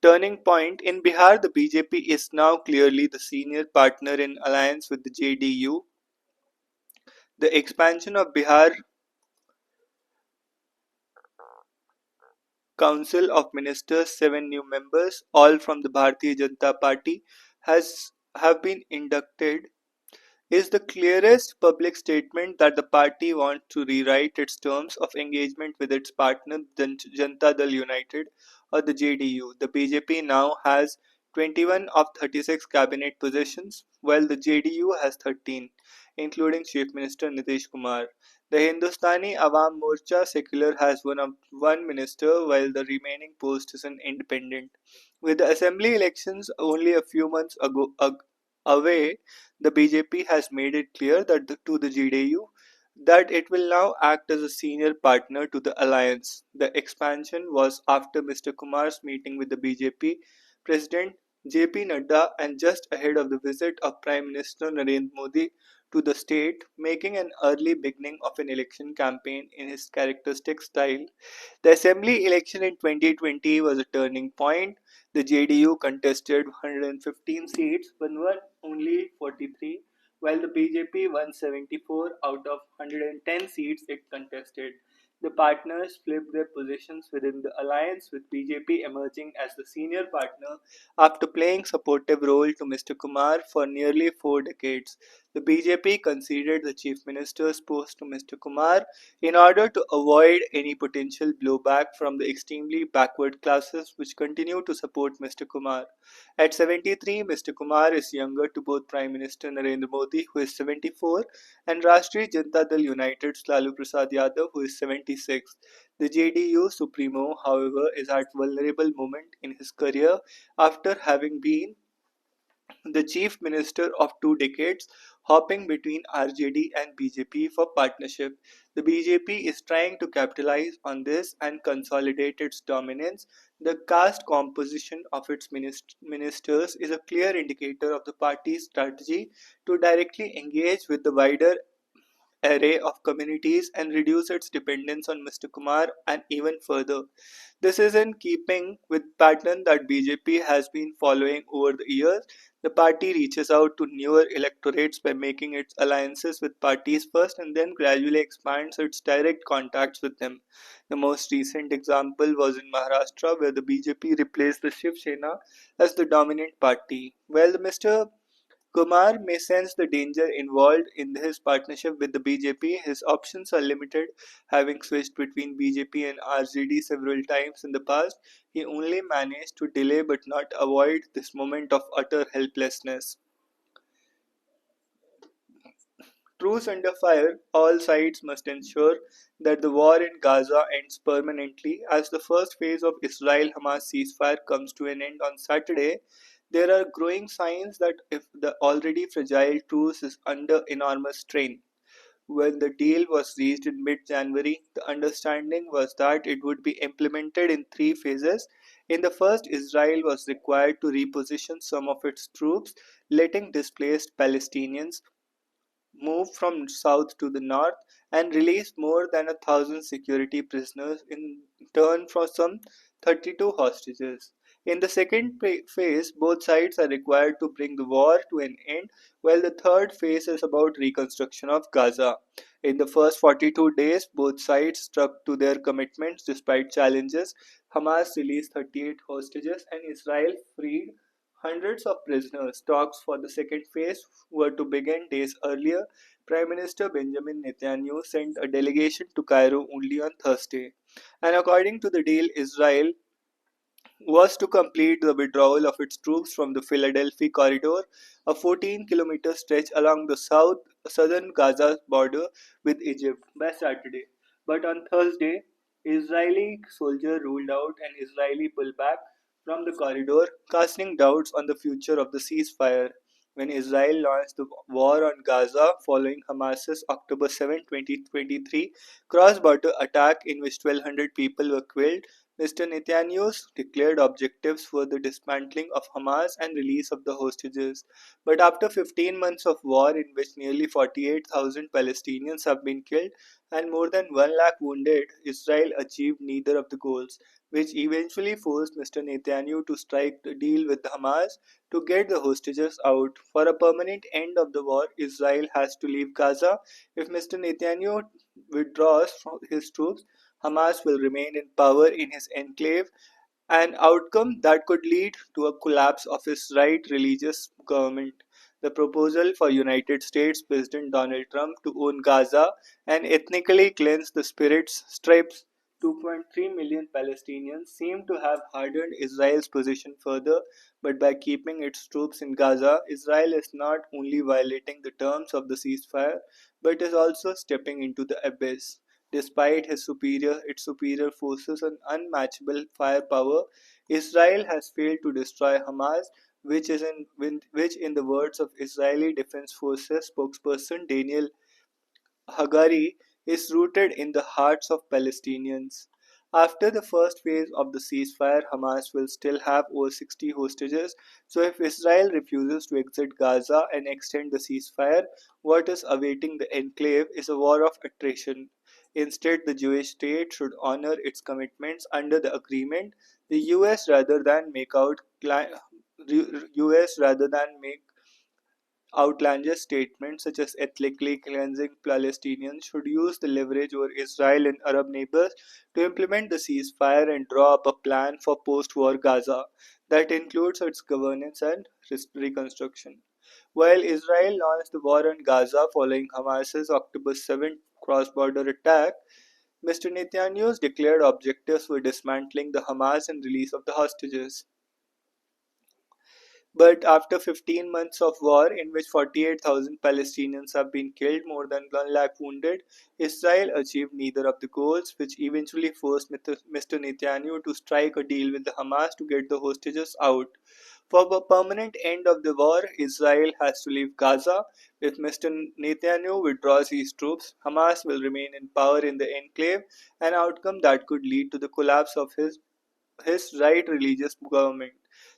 Turning point in Bihar, the BJP is now clearly the senior partner in alliance with the JDU. The expansion of Bihar Council of Ministers, 7 new members, all from the Bharatiya Janata Party, has have been inducted is the clearest public statement that the party wants to rewrite its terms of engagement with its partner Janata Dal United or the JDU. The BJP now has 21 of 36 cabinet positions, while the JDU has 13, including Chief Minister Nitish Kumar. The Hindustani Awam Morcha secular has one minister, while the remaining post is an independent. With the assembly elections only a few months away, the BJP has made it clear to the JDU that it will now act as a senior partner to the alliance. The expansion was after Mr. Kumar's meeting with the BJP President JP Nadda and just ahead of the visit of Prime Minister Narendra Modi to the state, making an early beginning of an election campaign in his characteristic style. The assembly election in 2020 was a turning point. The JDU contested 115 seats but won only 43, while the BJP won 74 out of 110 seats it contested. The partners flipped their positions within the alliance, with BJP emerging as the senior partner after playing supportive role to Mr. Kumar for nearly 4 decades. The BJP conceded the chief minister's post to Mr. Kumar in order to avoid any potential blowback from the extremely backward classes which continue to support Mr. Kumar. At 73, Mr. Kumar is younger to both Prime Minister Narendra Modi, who is 74, and Rashtriya Janata Dal United's Lalu Prasad Yadav, who is 76. The JDU Supremo, however, is at a vulnerable moment in his career after having been the chief minister of 2 decades, hopping between RJD and BJP for partnership. The BJP is trying to capitalize on this and consolidate its dominance. The caste composition of its ministers is a clear indicator of the party's strategy to directly engage with the wider array of communities and reduce its dependence on Mr. Kumar and even further. This is in keeping with pattern that BJP has been following over the years. The party reaches out to newer electorates by making its alliances with parties first and then gradually expands its direct contacts with them. The most recent example was in Maharashtra, where the BJP replaced the Shiv Sena as the dominant party. While the Mr. Kumar may sense the danger involved in his partnership with the BJP. His options are limited. Having switched between BJP and RJD several times in the past, he only managed to delay but not avoid this moment of utter helplessness. Truce under fire, all sides must ensure that the war in Gaza ends permanently. As the first phase of Israel Hamas ceasefire comes to an end on Saturday, there are growing signs that if the already fragile truce is under enormous strain. When the deal was reached in mid January, the understanding was that it would be implemented in 3 phases. In the first, Israel was required to reposition some of its troops, letting displaced Palestinians moved from south to the north and released more than 1,000 security prisoners in turn for some 32 hostages. In the second phase, both sides are required to bring the war to an end, while the third phase is about reconstruction of Gaza. In the first 42 days, both sides stuck to their commitments despite challenges. Hamas released 38 hostages and Israel freed hundreds of prisoners. Talks for the second phase were to begin days earlier. Prime Minister Benjamin Netanyahu sent a delegation to Cairo only on Thursday. And according to the deal, Israel was to complete the withdrawal of its troops from the Philadelphia corridor, a 14-kilometer stretch along the southern Gaza border with Egypt, by Saturday. But on Thursday, Israeli soldiers ruled out an Israeli pullback from the corridor, casting doubts on the future of the ceasefire. When Israel launched the war on Gaza following Hamas's October 7, 2023 cross-border attack in which 1,200 people were killed, Mr. Netanyahu's declared objectives were the dismantling of Hamas and release of the hostages. But after 15 months of war, in which nearly 48,000 Palestinians have been killed and more than 1 lakh wounded, Israel achieved neither of the goals, which eventually forced Mr. Netanyahu to strike a deal with Hamas to get the hostages out. For a permanent end of the war, Israel has to leave Gaza. If Mr. Netanyahu withdraws from his troops, Hamas will remain in power in his enclave, an outcome that could lead to a collapse of his right religious government. The proposal for United States President Donald Trump to own Gaza and ethnically cleanse the spirits stripes 2.3 million Palestinians seem to have hardened Israel's position further, but by keeping its troops in Gaza, Israel is not only violating the terms of the ceasefire, but is also stepping into the abyss. Despite its superior forces and unmatchable firepower, Israel has failed to destroy Hamas, which, in the words of Israeli Defense Forces spokesperson Daniel Hagari, is rooted in the hearts of Palestinians. After the first phase of the ceasefire, Hamas will still have over 60 hostages. So, if Israel refuses to exit Gaza and extend the ceasefire, what is awaiting the enclave is a war of attrition. Instead, the Jewish state should honor its commitments under the agreement. The US rather than make out US rather than make outlandish statements such as ethnically cleansing Palestinians should use the leverage over Israel and Arab neighbors to implement the ceasefire and draw up a plan for post war Gaza that includes its governance and reconstruction. While Israel launched the war on Gaza following Hamas's October 7th cross border attack, Mr. Netanyahu's declared objectives were dismantling the Hamas and release of the hostages. But after 15 months of war, in which 48,000 Palestinians have been killed, more than 1 lakh wounded, Israel achieved neither of the goals, which eventually forced Mr. Netanyahu to strike a deal with the Hamas to get the hostages out. For the permanent end of the war, Israel has to leave Gaza. If Mr. Netanyahu withdraws his troops, Hamas will remain in power in the enclave, an outcome that could lead to the collapse of his right religious government.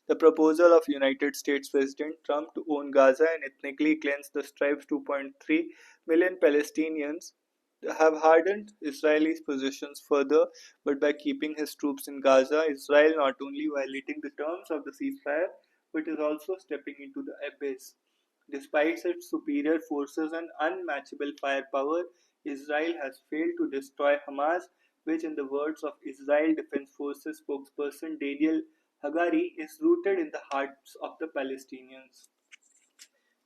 The proposal of United States President Trump to own Gaza and ethnically cleanse the stripes 2.3 million Palestinians have hardened Israeli positions further, but by keeping his troops in Gaza, Israel not only violating the terms of the ceasefire, but is also stepping into the abyss. Despite its superior forces and unmatchable firepower, Israel has failed to destroy Hamas, which, in the words of Israel Defense Forces spokesperson Daniel Hagari, is rooted in the hearts of the Palestinians.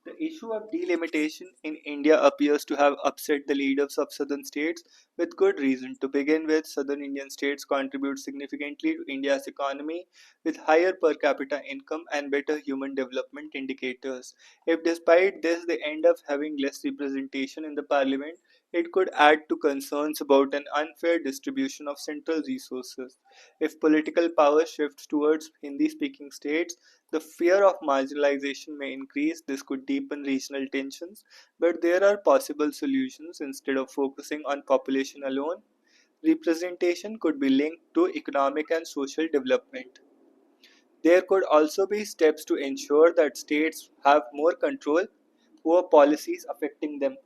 The issue of delimitation in India appears to have upset the leaders of southern states with good reason. To begin with, southern Indian states contribute significantly to India's economy with higher per capita income and better human development indicators. If despite this they end up having less representation in the parliament, it could add to concerns about an unfair distribution of central resources. If political power shifts towards Hindi speaking states, the fear of marginalization may increase. This could deepen regional tensions, but there are possible solutions. Instead of focusing on population alone, representation could be linked to economic and social development. There could also be steps to ensure that states have more control over policies affecting them.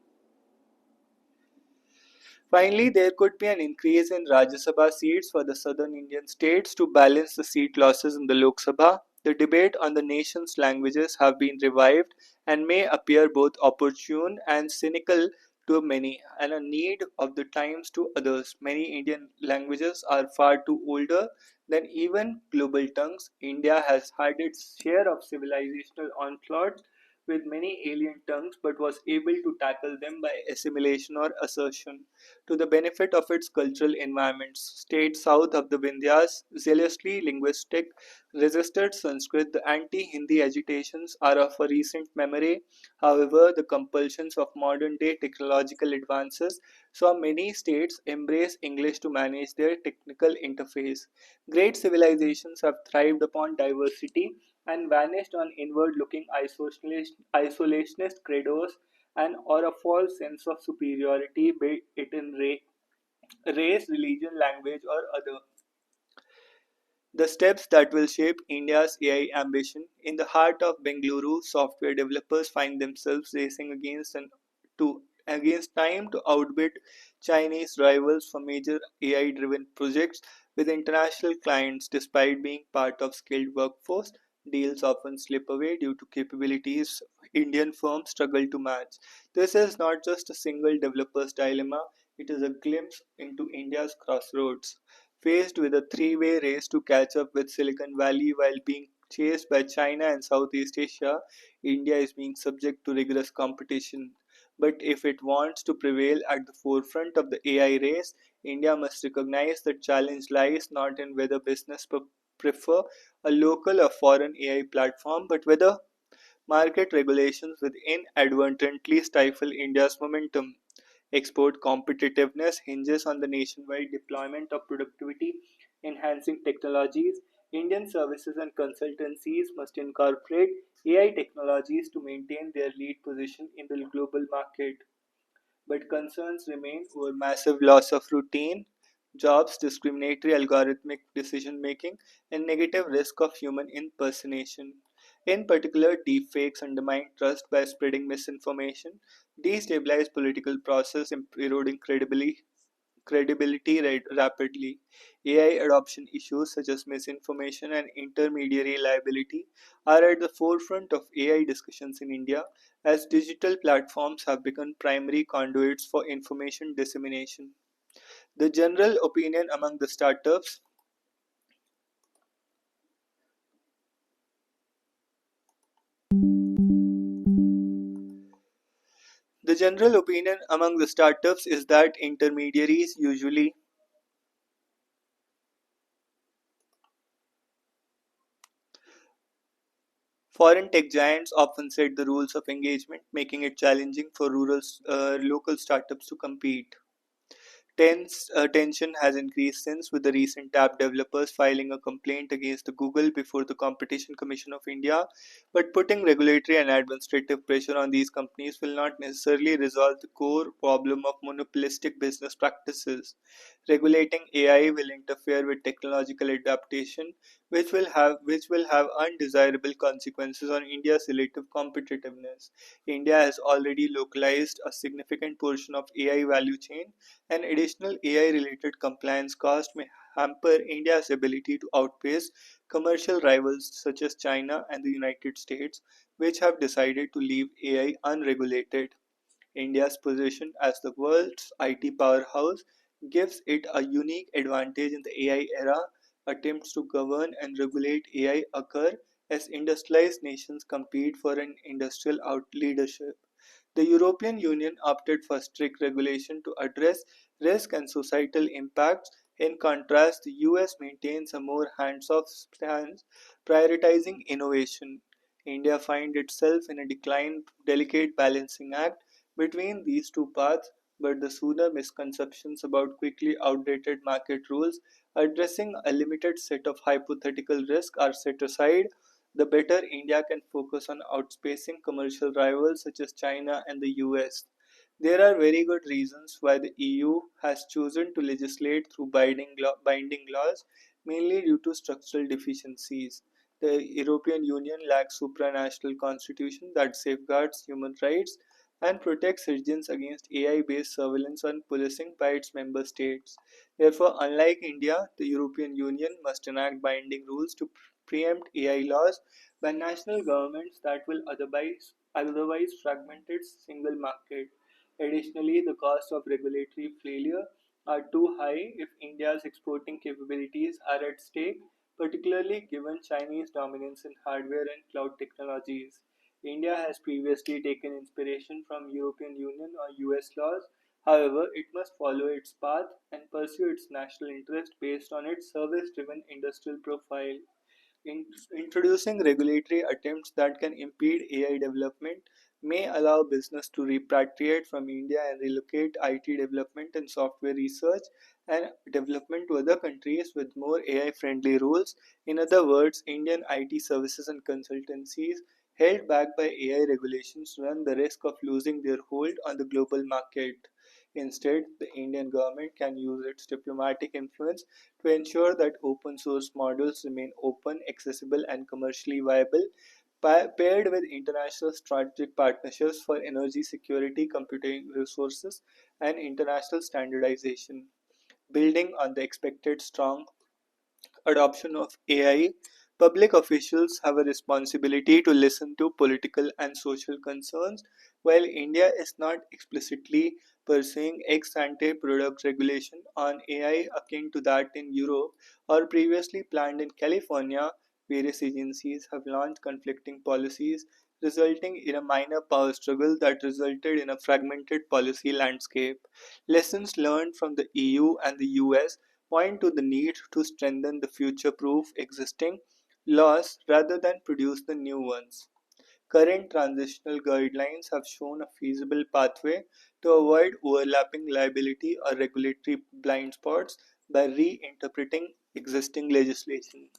Finally, there could be an increase in Rajya Sabha seats for the southern Indian states to balance the seat losses in the Lok Sabha. The debate on the nation's languages have been revived and may appear both opportune and cynical to many, and a need of the times to others. Many Indian languages are far too older than even global tongues. India has had its share of civilizational onslaughts with many alien tongues, but was able to tackle them by assimilation or assertion to the benefit of its cultural environments. States south of the Vindhyas, zealously linguistic, resisted Sanskrit. The anti-Hindi agitations are of a recent memory. However, the compulsions of modern-day technological advances saw many states embrace English to manage their technical interface. Great civilizations have thrived upon diversity and vanished on inward-looking isolationist credos and or a false sense of superiority, be it in race, religion, language, or other. The steps that will shape India's AI ambition. In the heart of Bengaluru, software developers find themselves racing against time to outbid Chinese rivals for major AI driven projects with international clients. Despite being part of skilled workforce, deals often slip away due to capabilities Indian firms struggle to match. This is not just a single developer's dilemma, it is a glimpse into India's crossroads. Faced with a three-way race to catch up with Silicon Valley while being chased by China and Southeast Asia, India is being subject to rigorous competition. But if it wants to prevail at the forefront of the AI race, India must recognize that challenge lies not in whether business prefer a local or foreign AI platform, but whether market regulations will inadvertently stifle India's momentum. Export competitiveness hinges on the nationwide deployment of productivity enhancing technologies. Indian services and consultancies must incorporate AI technologies to maintain their lead position in the global market. But concerns remain over massive loss of routine jobs, discriminatory algorithmic decision making, and negative risk of human impersonation. In particular, deepfakes undermine trust by spreading misinformation, destabilize political process, eroding credibility rapidly. AI adoption issues such as misinformation and intermediary liability are at the forefront of AI discussions in India as digital platforms have become primary conduits for information dissemination. The general opinion among the startups The general opinion among the startups is that intermediaries usually foreign tech giants often set the rules of engagement, making it challenging for local startups to compete. Tension has increased since, with the recent app developers filing a complaint against the Google before the Competition Commission of India. But putting regulatory and administrative pressure on these companies will not necessarily resolve the core problem of monopolistic business practices. Regulating AI will interfere with technological adaptation, which will have undesirable consequences on India's relative competitiveness. India has already localized a significant portion of AI value chain, and additional AI-related compliance costs may hamper India's ability to outpace commercial rivals such as China and the United States, which have decided to leave AI unregulated. India's position as the world's IT powerhouse gives it a unique advantage in the AI era. Attempts to govern and regulate AI occur as industrialized nations compete for an industrial out leadership. The European Union opted for strict regulation to address risk and societal impacts. In contrast, the US maintains a more hands-off stance, prioritizing innovation. India finds itself in a delicate balancing act between these two paths, but the sooner misconceptions about quickly outdated market rules addressing a limited set of hypothetical risks are set aside, the better India can focus on outspacing commercial rivals such as China and the US. There are very good reasons why the EU has chosen to legislate through binding laws, mainly due to structural deficiencies. The European Union lacks supranational constitution that safeguards human rights and protects citizens against AI-based surveillance and policing by its member states. Therefore, unlike India, the European Union must enact binding rules to preempt AI laws by national governments that will otherwise fragment its single market. Additionally, the costs of regulatory failure are too high if India's exporting capabilities are at stake, particularly given Chinese dominance in hardware and cloud technologies. India has previously taken inspiration from European Union or US laws. However, it must follow its path and pursue its national interest based on its service-driven industrial profile. Introducing regulatory attempts that can impede AI development may allow business to repatriate from India and relocate IT development and software research and development to other countries with more AI friendly rules. In other words, Indian IT services and consultancies held back by AI regulations run the risk of losing their hold on the global market. Instead, the Indian government can use its diplomatic influence to ensure that open source models remain open, accessible, and commercially viable, paired with international strategic partnerships for energy security, computing resources, and international standardization. Building on the expected strong adoption of AI, public officials have a responsibility to listen to political and social concerns. While India is not explicitly pursuing ex ante product regulation on AI akin to that in Europe or previously planned in California, various agencies have launched conflicting policies, resulting in a minor power struggle that resulted in a fragmented policy landscape. Lessons learned from the EU and the US point to the need to strengthen the future proof existing laws rather than produce the new ones. Current transitional guidelines have shown a feasible pathway to avoid overlapping liability or regulatory blind spots by reinterpreting existing legislation.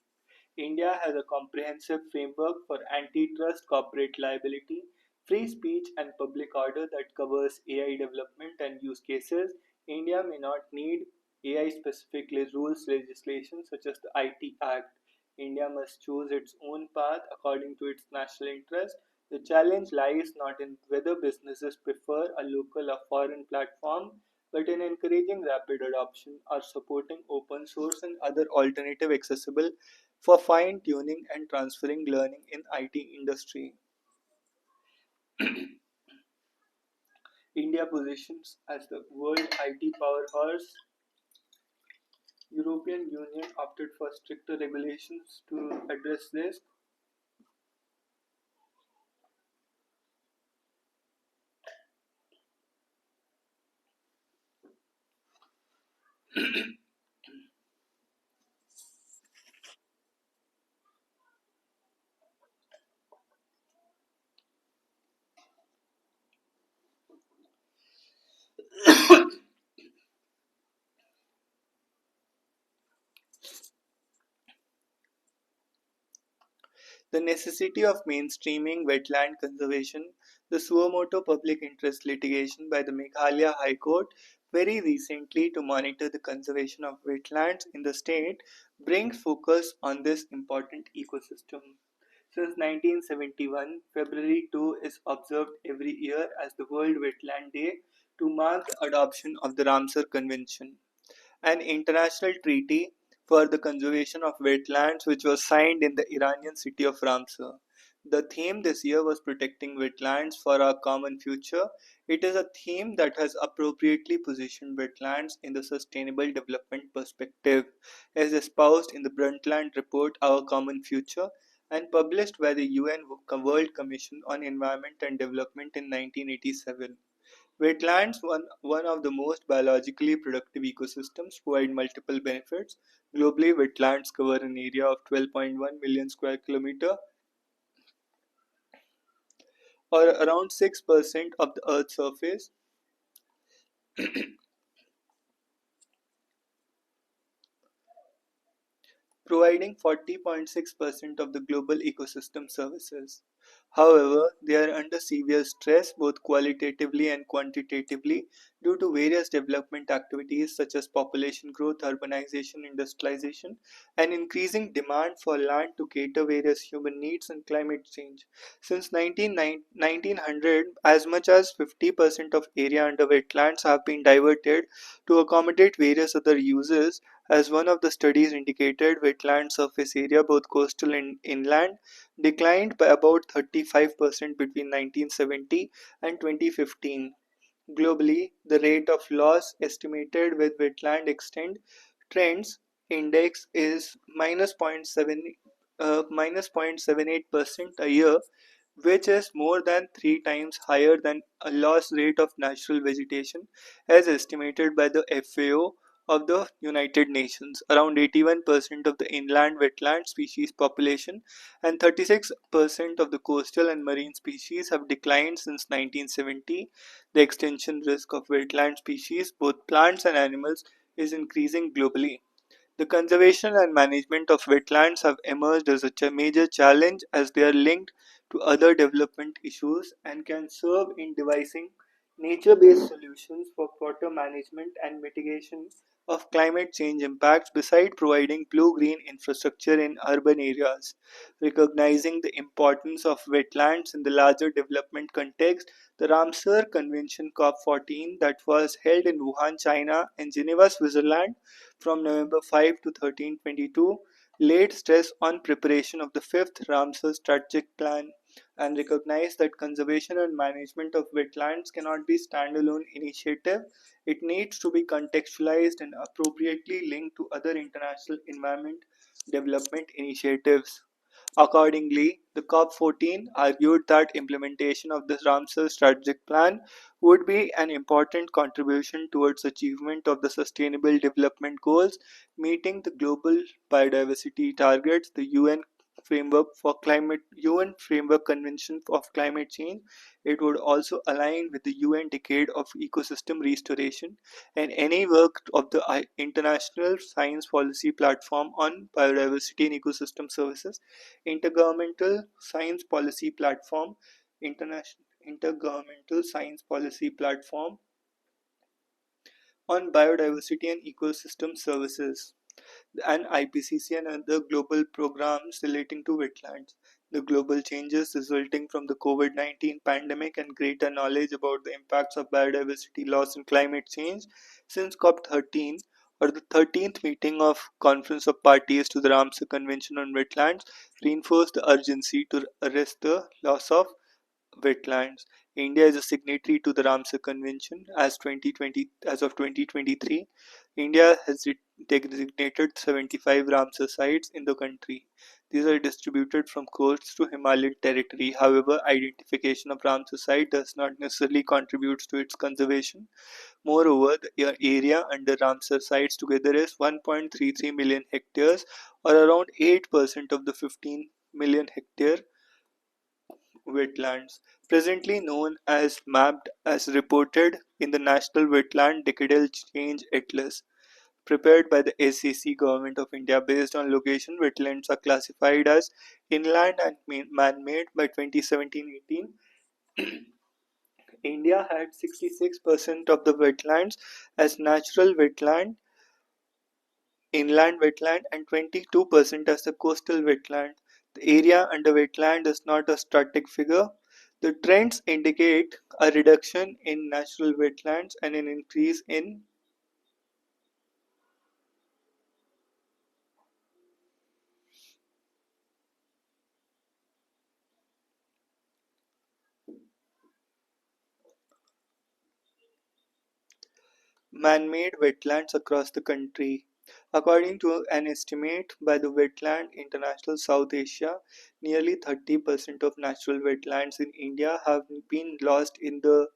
India has a comprehensive framework for antitrust, corporate liability, free speech, and public order that covers AI development and use cases. India may not need AI specific rules legislation such as the IT Act. India must choose its own path according to its national interest. The challenge lies not in whether businesses prefer a local or foreign platform, but in encouraging rapid adoption or supporting open source and other alternative accessible for fine-tuning and transferring learning in IT industry. India positions as the world IT powerhouse. European Union opted for stricter regulations to address this. The necessity of mainstreaming wetland conservation, the suo motu public interest litigation by the Meghalaya High Court very recently to monitor the conservation of wetlands in the state brings focus on this important ecosystem. Since 1971, February 2 is observed every year as the World Wetland Day to mark the adoption of the Ramsar Convention, an international treaty for the conservation of wetlands which was signed in the Iranian city of Ramsar. The theme this year was protecting wetlands for our common future. It is a theme that has appropriately positioned wetlands in the sustainable development perspective, as espoused in the Brundtland Report Our Common Future and published by the UN World Commission on Environment and Development in 1987. Wetlands, one of the most biologically productive ecosystems, provide multiple benefits. Globally, wetlands cover an area of 12.1 million square kilometer or around 6% of the Earth's surface, providing 40.6% of the global ecosystem services. However, they are under severe stress both qualitatively and quantitatively due to various development activities such as population growth, urbanization, industrialization, and increasing demand for land to cater various human needs and climate change. Since 1900, as much as 50% of area under wetlands have been diverted to accommodate various other uses. As one of the studies indicated, wetland surface area, both coastal and inland, declined by about 35% between 1970 and 2015. Globally, the rate of loss estimated with wetland extent trends index is minus 0.78% a year, which is more than three times higher than a loss rate of natural vegetation as estimated by the FAO of the United Nations. Around 81% of the inland wetland species population and 36% of the coastal and marine species have declined since 1970. The extinction risk of wetland species, both plants and animals, is increasing globally. The conservation and management of wetlands have emerged as a major challenge as they are linked to other development issues and can serve in devising nature-based solutions for water management and mitigation of climate change impacts beside providing blue-green infrastructure in urban areas. Recognizing the importance of wetlands in the larger development context, the Ramsar Convention COP14 that was held in Wuhan, China and Geneva, Switzerland from November 5 to 13, 22 laid stress on preparation of the fifth Ramsar Strategic Plan and recognize that conservation and management of wetlands cannot be standalone initiative. It needs to be contextualized and appropriately linked to other international environment development initiatives. Accordingly, the COP14 argued that implementation of the Ramsar strategic plan would be an important contribution towards achievement of the sustainable development goals, meeting the global biodiversity targets, the UN framework convention of climate change. It would also align with the UN decade of ecosystem restoration and any work of the international science policy platform on biodiversity and ecosystem services, intergovernmental science policy platform, international intergovernmental science policy platform on biodiversity and ecosystem services, and IPCC and other global programs relating to wetlands. The global changes resulting from the COVID-19 pandemic and greater knowledge about the impacts of biodiversity loss and climate change since COP13 or the 13th meeting of Conference of Parties to the Ramsar Convention on Wetlands reinforced the urgency to arrest the loss of wetlands. India is a signatory to the Ramsar Convention as of 2023. India has designated 75 Ramsar sites in the country. These are distributed from coast to Himalayan territory. However, identification of Ramsar site does not necessarily contribute to its conservation. Moreover, the area under Ramsar sites together is 1.33 million hectares or around 8% of the 15 million hectare wetlands, presently known as mapped as reported in the National Wetland Decadal Change Atlas, prepared by the SCC Government of India based on location. Wetlands are classified as inland and man-made by 2017-18. India had 66% of the wetlands as natural wetland, inland wetland, and 22% as the coastal wetland. The area under wetland is not a static figure. The trends indicate a reduction in natural wetlands and an increase in man-made wetlands across the country. According to an estimate by the Wetland International South Asia, nearly 30% of natural wetlands in India have been lost in the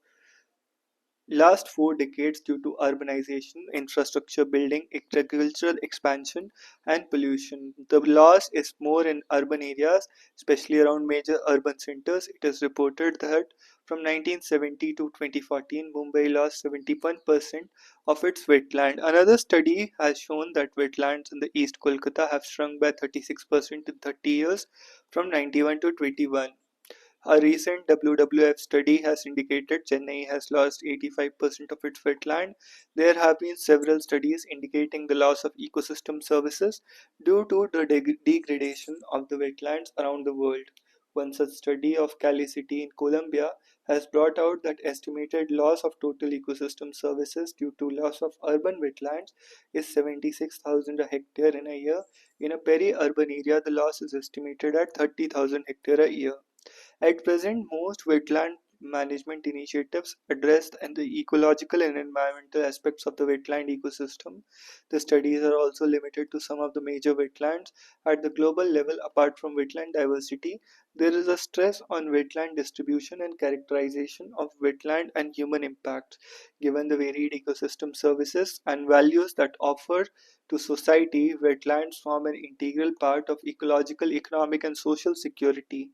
last 4 decades due to urbanization, infrastructure building, agricultural expansion, and pollution. The loss is more in urban areas, especially around major urban centers. It is reported that from 1970 to 2014, Mumbai lost 71% of its wetland. Another study has shown that wetlands in the East Kolkata have shrunk by 36% in 30 years from 91 to 21. A recent WWF study has indicated Chennai has lost 85% of its wetland. There have been several studies indicating the loss of ecosystem services due to the degradation of the wetlands around the world. One such study of Cali City in Colombia has brought out that estimated loss of total ecosystem services due to loss of urban wetlands is 76,000 a hectare in a year. In a peri-urban area, the loss is estimated at 30,000 hectare a year. At present, most wetland management initiatives address the ecological and environmental aspects of the wetland ecosystem. The studies are also limited to some of the major wetlands. At the global level, apart from wetland diversity, there is a stress on wetland distribution and characterization of wetland and human impacts. Given the varied ecosystem services and values that offer to society, wetlands form an integral part of ecological, economic, and social security.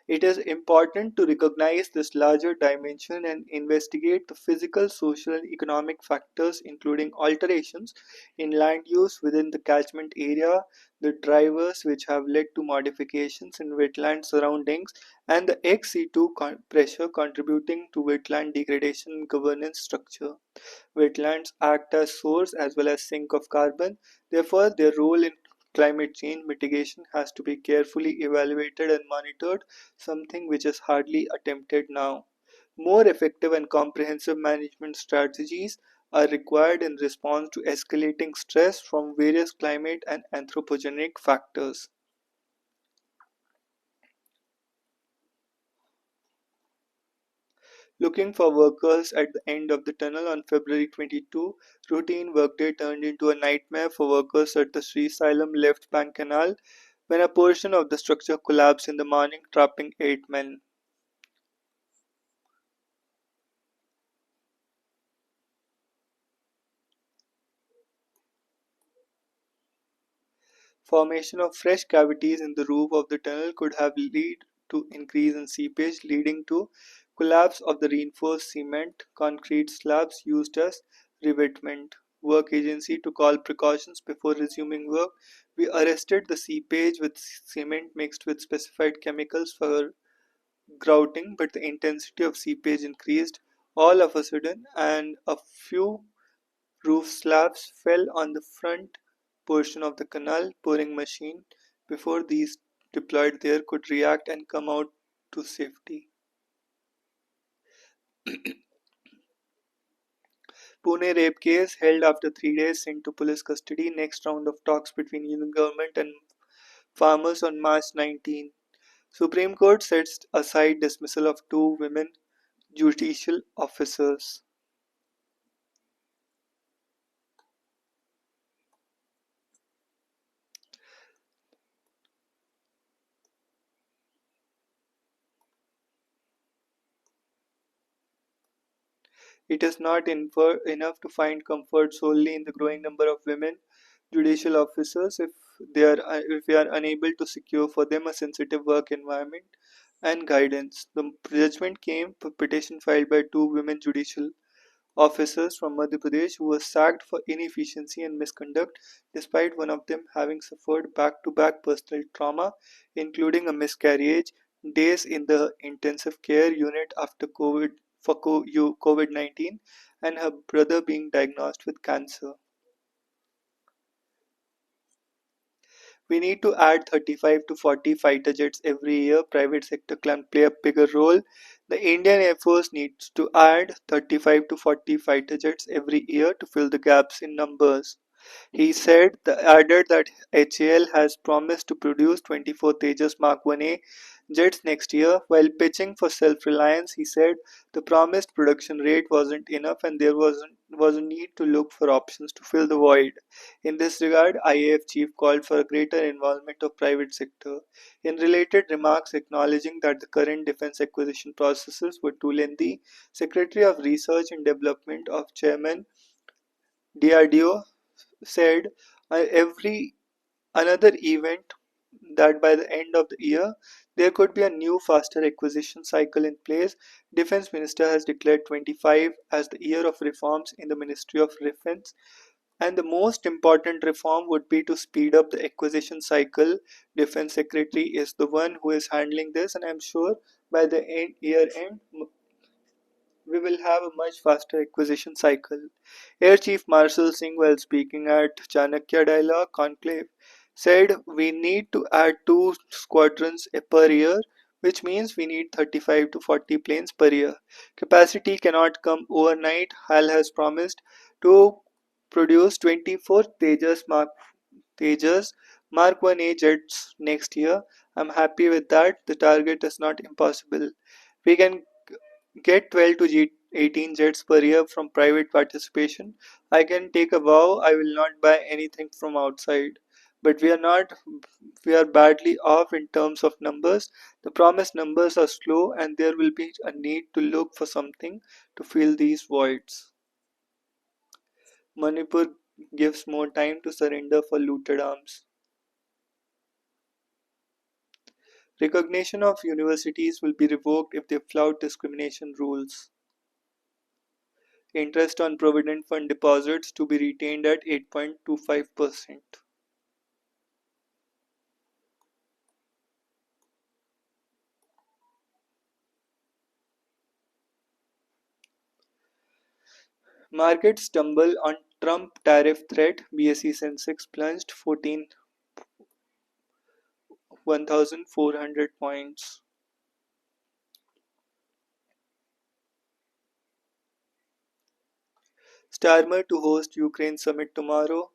It is important to recognize this larger dimension and investigate the physical, social, and economic factors, including alterations in land use within the catchment area, the drivers which have led to modifications in wetland surroundings, and the ex-situ pressure contributing to wetland degradation and governance structure. Wetlands act as source as well as sink of carbon. Therefore, their role in climate change mitigation has to be carefully evaluated and monitored, something which is hardly attempted now. More effective and comprehensive management strategies are required in response to escalating stress from various climate and anthropogenic factors. Looking for workers at the end of the tunnel on February 22, routine workday turned into a nightmare for workers at the Sri Salem left bank canal when a portion of the structure collapsed in the morning, trapping 8 men. Formation of fresh cavities in the roof of the tunnel could have led to increase in seepage, leading to collapse of the reinforced cement concrete slabs used as revetment. Work agency took all precautions before resuming work. We arrested the seepage with cement mixed with specified chemicals for grouting, but the intensity of seepage increased all of a sudden, and a few roof slabs fell on the front portion of the canal pouring machine before these deployed there could react and come out to safety. Pune rape case held after 3 days sent to police custody. Next round of talks between union government and farmers on March 19. Supreme Court sets aside dismissal of two women judicial officers. It is not enough to find comfort solely in the growing number of women judicial officers if we are unable to secure for them a sensitive work environment and guidance. The judgment came for petition filed by two women judicial officers from Madhya Pradesh who were sacked for inefficiency and misconduct despite one of them having suffered back-to-back personal trauma, including a miscarriage, days in the intensive care unit after COVID-19, and her brother being diagnosed with cancer. We need to add 35 to 40 fighter jets every year. Private sector can play a bigger role. The Indian Air Force needs to add 35 to 40 fighter jets every year to fill the gaps in numbers. He added that HAL has promised to produce 24 Tejas Mark 1A jets next year. While pitching for self-reliance, he said the promised production rate wasn't enough and there was a need to look for options to fill the void. In this regard, IAF chief called for a greater involvement of private sector. In related remarks acknowledging that the current defense acquisition processes were too lengthy, Secretary of Research and Development of Chairman DRDO said every another event that by the end of the year there could be a new faster acquisition cycle in place. Defense Minister has declared 25 as the year of reforms in the Ministry of Defense, and the most important reform would be to speed up the acquisition cycle. Defense Secretary is the one who is handling this, and I'm sure by the year end we will have a much faster acquisition cycle. Air Chief Marshal Singh, while speaking at Chanakya Dialogue Conclave, said we need to add two squadrons per year, which means we need 35 to 40 planes per year. Capacity cannot come overnight. HAL has promised to produce 24 Tejas Mark 1A jets next year. I'm happy with that. The target is not impossible. We can get 12 to 18 jets per year from private participation. I can take a vow I will not buy anything from outside. But we are badly off in terms of numbers. The promised numbers are slow and there will be a need to look for something to fill these voids. Manipur gives more time to surrender for looted arms. Recognition of universities will be revoked if they flout discrimination rules. Interest on provident fund deposits to be retained at 8.25%. Markets stumble on Trump tariff threat. BSE Sensex plunged 1,400 points. Starmer to host Ukraine summit tomorrow.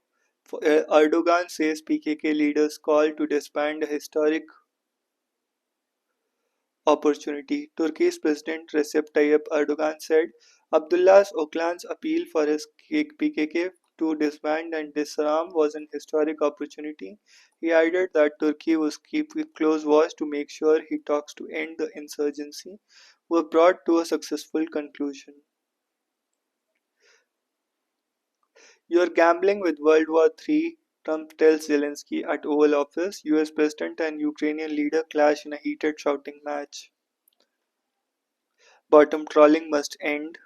Erdogan says PKK leaders call to disband a historic opportunity. Turkey's President Recep Tayyip Erdogan said Abdullah Öcalan's appeal for his PKK to disband and disarm was an historic opportunity. He added that Turkey was keeping close watch to make sure he talks to end the insurgency were brought to a successful conclusion. You're gambling with World War III, Trump tells Zelensky at Oval Office. US President and Ukrainian leader clash in a heated shouting match. Bottom trawling must end.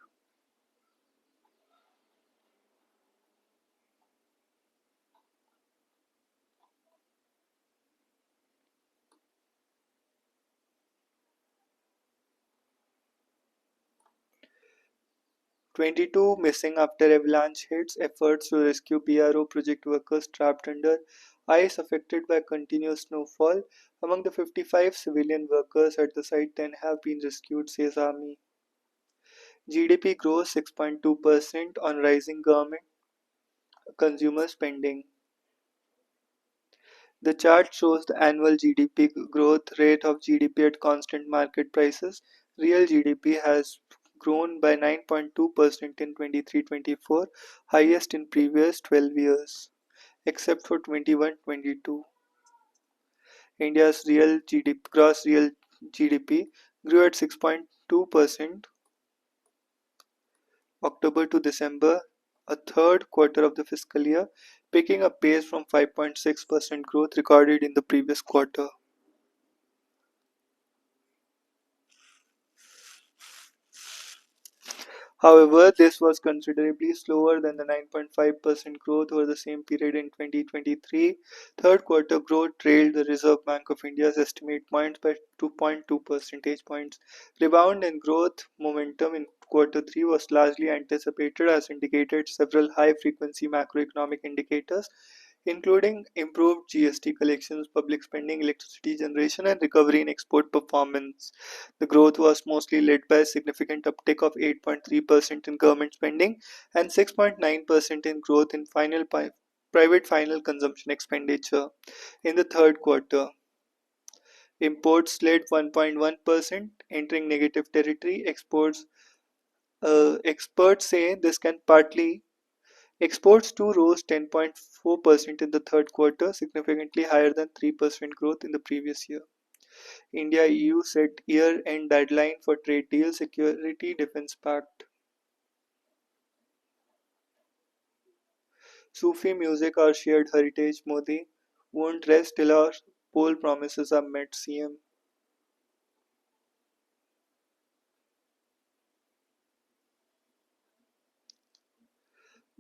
22 missing after avalanche hits. Efforts to rescue BRO project workers trapped under ice affected by continuous snowfall. Among the 55 civilian workers at the site, 10 have been rescued, says Army. GDP grows 6.2% on rising government consumer spending. The chart shows the annual GDP growth rate of GDP at constant market prices. Real GDP has grown by 9.2% in 23-24, highest in previous 12 years, except for 21-22. India's real GDP, gross real GDP grew at 6.2% October to December, a third quarter of the fiscal year, picking up pace from 5.6% growth recorded in the previous quarter. However, this was considerably slower than the 9.5% growth over the same period in 2023. Third quarter growth trailed the Reserve Bank of India's estimate points by 2.2 percentage points. Rebound in growth momentum in quarter 3 was largely anticipated as indicated several high-frequency macroeconomic indicators including improved GST collections, public spending, electricity generation, and recovery in export performance. The growth was mostly led by a significant uptick of 8.3% in government spending and 6.9% in growth in private final consumption expenditure. In the third quarter, imports slid 1.1%, entering negative territory. Experts say this can partly Exports too rose 10.4% in the third quarter, significantly higher than 3% growth in the previous year. India-EU set year-end deadline for trade deal security defense pact. Sufi music our shared heritage, Modi won't rest till our poll promises are met, CM.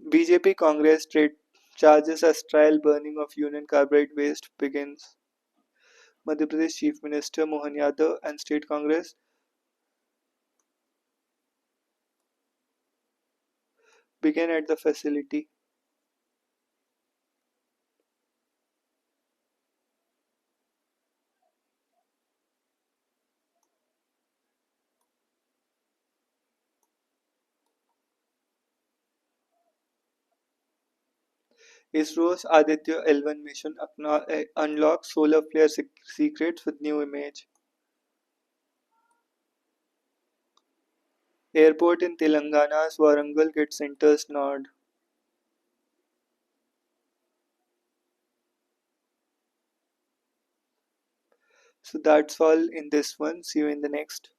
BJP Congress trade charges as trial burning of Union Carbide waste begins. Madhya Pradesh Chief Minister Mohan Yadav and State Congress began at the facility. ISRO's Aditya L1 mission unlocks solar flare secrets with new image. Airport in Telangana's Warangal gets center's nod. So that's all in this one. See you in the next.